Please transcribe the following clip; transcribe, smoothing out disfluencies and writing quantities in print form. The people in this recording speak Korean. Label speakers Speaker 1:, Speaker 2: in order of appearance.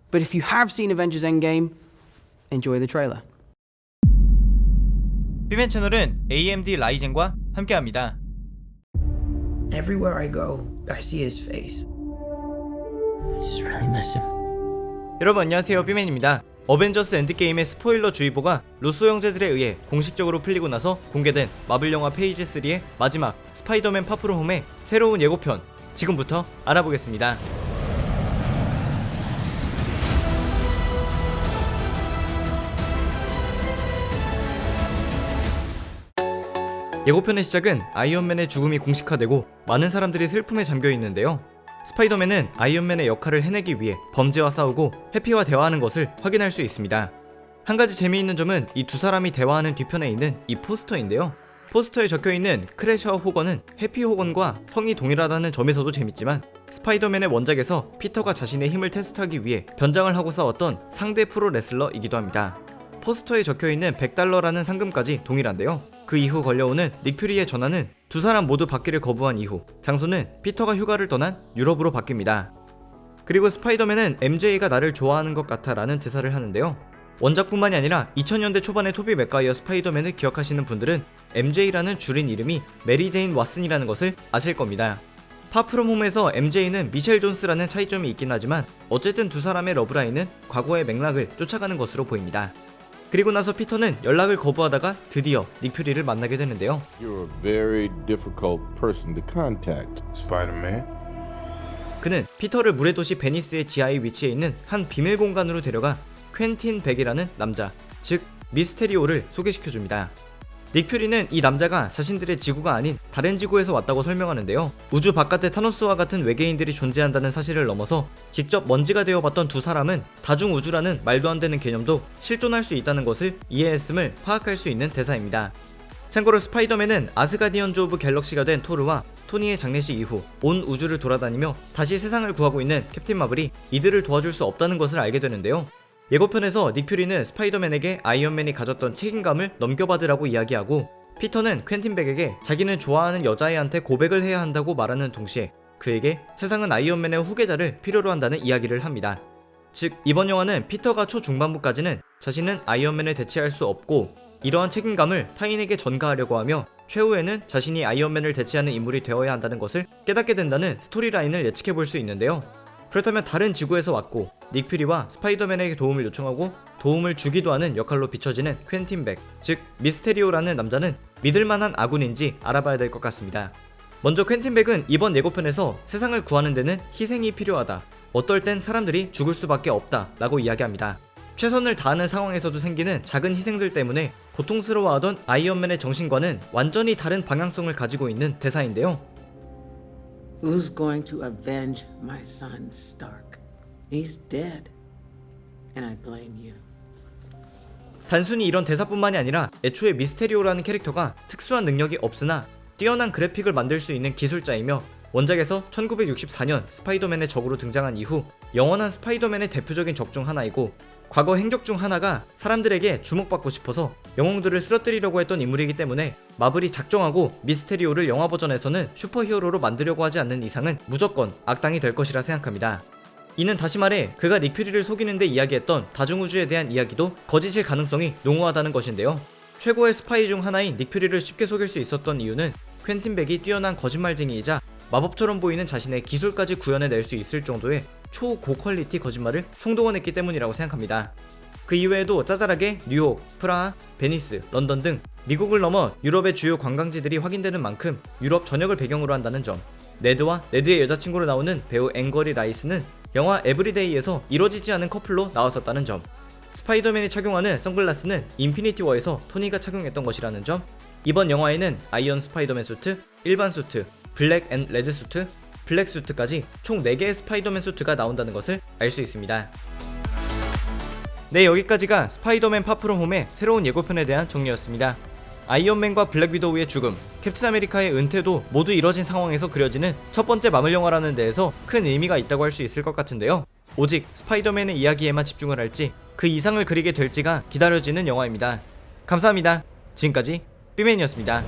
Speaker 1: But if you have seen Avengers Endgame, enjoy the trailer.
Speaker 2: B맨 채널은 AMD 라이젠과 함께합니다.
Speaker 1: Everywhere I go, I see his face. I just really miss him.
Speaker 2: 여러분 안녕하세요, B맨입니다. 어벤져스 엔드게임의 스포일러 주의보가 루소 형제들에 의해 공식적으로 풀리고 나서 공개된 마블 영화 페이지 3의 마지막 스파이더맨 파프롬 홈의 새로운 예고편, 지금부터 알아보겠습니다. 예고편의 시작은 아이언맨의 죽음이 공식화되고 많은 사람들이 슬픔에 잠겨 있는데요. 스파이더맨은 아이언맨의 역할을 해내기 위해 범죄와 싸우고 해피와 대화하는 것을 확인할 수 있습니다. 한 가지 재미있는 점은 이 두 사람이 대화하는 뒤편에 있는 이 포스터인데요. 포스터에 적혀있는 크래셔 호건은 해피 호건과 성이 동일하다는 점에서도 재밌지만, 스파이더맨의 원작에서 피터가 자신의 힘을 테스트하기 위해 변장을 하고 싸웠던 상대 프로 레슬러이기도 합니다. 포스터에 적혀있는 $100라는 상금까지 동일한데요. 그 이후 걸려오는 닉 퓨리의 전화는 두 사람 모두 받기를 거부한 이후 장소는 피터가 휴가를 떠난 유럽으로 바뀝니다. 그리고 스파이더맨은 MJ가 나를 좋아하는 것 같아 라는 대사를 하는데요. 원작뿐만이 아니라 2000년대 초반의 토비 맥과이어 스파이더맨을 기억하시는 분들은 MJ라는 줄인 이름이 메리 제인 왓슨이라는 것을 아실 겁니다. 파프롬 홈에서 MJ는 미셸 존스라는 차이점이 있긴 하지만 어쨌든 두 사람의 러브라인은 과거의 맥락을 쫓아가는 것으로 보입니다. 그리고 나서 피터는 연락을 거부하다가 드디어 닉 퓨리를 만나게 되는데요.
Speaker 3: You're a very difficult person to contact, Spider-Man.
Speaker 2: 그는 피터를 물의 도시 베니스의 지하에 위치해 있는 한 비밀 공간으로 데려가 퀸틴 백이라는 남자, 즉 미스테리오를 소개시켜줍니다. 닉 퓨리는 이 남자가 자신들의 지구가 아닌 다른 지구에서 왔다고 설명하는데요. 우주 바깥에 타노스와 같은 외계인들이 존재한다는 사실을 넘어서 직접 먼지가 되어봤던 두 사람은 다중우주라는 말도 안 되는 개념도 실존할 수 있다는 것을 이해했음을 파악할 수 있는 대사입니다. 참고로 스파이더맨은 아스가디언즈 오브 갤럭시가 된 토르와 토니의 장례식 이후 온 우주를 돌아다니며 다시 세상을 구하고 있는 캡틴 마블이 이들을 도와줄 수 없다는 것을 알게 되는데요. 예고편에서 닉 퓨리는 스파이더맨에게 아이언맨이 가졌던 책임감을 넘겨받으라고 이야기하고, 피터는 퀸틴 백에게 자기는 좋아하는 여자애한테 고백을 해야 한다고 말하는 동시에 그에게 세상은 아이언맨의 후계자를 필요로 한다는 이야기를 합니다. 즉 이번 영화는 피터가 초중반부까지는 자신은 아이언맨을 대체할 수 없고 이러한 책임감을 타인에게 전가하려고 하며 최후에는 자신이 아이언맨을 대체하는 인물이 되어야 한다는 것을 깨닫게 된다는 스토리라인을 예측해볼 수 있는데요. 그렇다면 다른 지구에서 왔고 닉 퓨리와 스파이더맨에게 도움을 요청하고 도움을 주기도 하는 역할로 비춰지는 퀸틴 백, 즉 미스테리오라는 남자는 믿을만한 아군인지 알아봐야 될 것 같습니다. 먼저 퀸틴 백은 이번 예고편에서 세상을 구하는 데는 희생이 필요하다, 어떨 땐 사람들이 죽을 수밖에 없다 라고 이야기합니다. 최선을 다하는 상황에서도 생기는 작은 희생들 때문에 고통스러워하던 아이언맨의 정신과는 완전히 다른 방향성을 가지고 있는 대사인데요.
Speaker 4: Who's going to avenge my son, Stark? He's dead, and I blame you.
Speaker 2: 단순히 이런 대사뿐만이 아니라 애초에 미스테리오라는 캐릭터가 특수한 능력이 없으나 뛰어난 그래픽을 만들 수 있는 기술자이며 원작에서 1964년 스파이더맨의 적으로 등장한 이후 영원한 스파이더맨의 대표적인 적 중 하나이고, 과거 행적 중 하나가 사람들에게 주목받고 싶어서 영웅들을 쓰러뜨리려고 했던 인물이기 때문에 마블이 작정하고 미스테리오를 영화 버전에서는 슈퍼히어로로 만들려고 하지 않는 이상은 무조건 악당이 될 것이라 생각합니다. 이는 다시 말해 그가 닉 퓨리를 속이는데 이야기했던 다중우주에 대한 이야기도 거짓일 가능성이 농후하다는 것인데요. 최고의 스파이 중 하나인 닉 퓨리를 쉽게 속일 수 있었던 이유는 퀸틴 백이 뛰어난 거짓말쟁이이자 마법처럼 보이는 자신의 기술까지 구현해낼 수 있을 정도의 초고퀄리티 거짓말을 총동원했기 때문이라고 생각합니다. 그 이외에도 짜잘하게 뉴욕, 프라하, 베니스, 런던 등 미국을 넘어 유럽의 주요 관광지들이 확인되는 만큼 유럽 전역을 배경으로 한다는 점, 네드와 네드의 여자친구로 나오는 배우 앵거리 라이스는 영화 에브리데이에서 이뤄지지 않은 커플로 나왔었다는 점, 스파이더맨이 착용하는 선글라스는 인피니티 워에서 토니가 착용했던 것이라는 점, 이번 영화에는 아이언 스파이더맨 수트, 일반 수트, 블랙 앤 레드 수트, 블랙 수트까지 총 4개의 스파이더맨 수트가 나온다는 것을 알 수 있습니다. 네, 여기까지가 스파이더맨 파프롬 홈의 새로운 예고편에 대한 정리였습니다. 아이언맨과 블랙 위도우의 죽음, 캡틴 아메리카의 은퇴도 모두 이뤄진 상황에서 그려지는 첫 번째 마블 영화라는 데에서 큰 의미가 있다고 할 수 있을 것 같은데요. 오직 스파이더맨의 이야기에만 집중을 할지 그 이상을 그리게 될지가 기다려지는 영화입니다. 감사합니다. 지금까지 B맨이었습니다.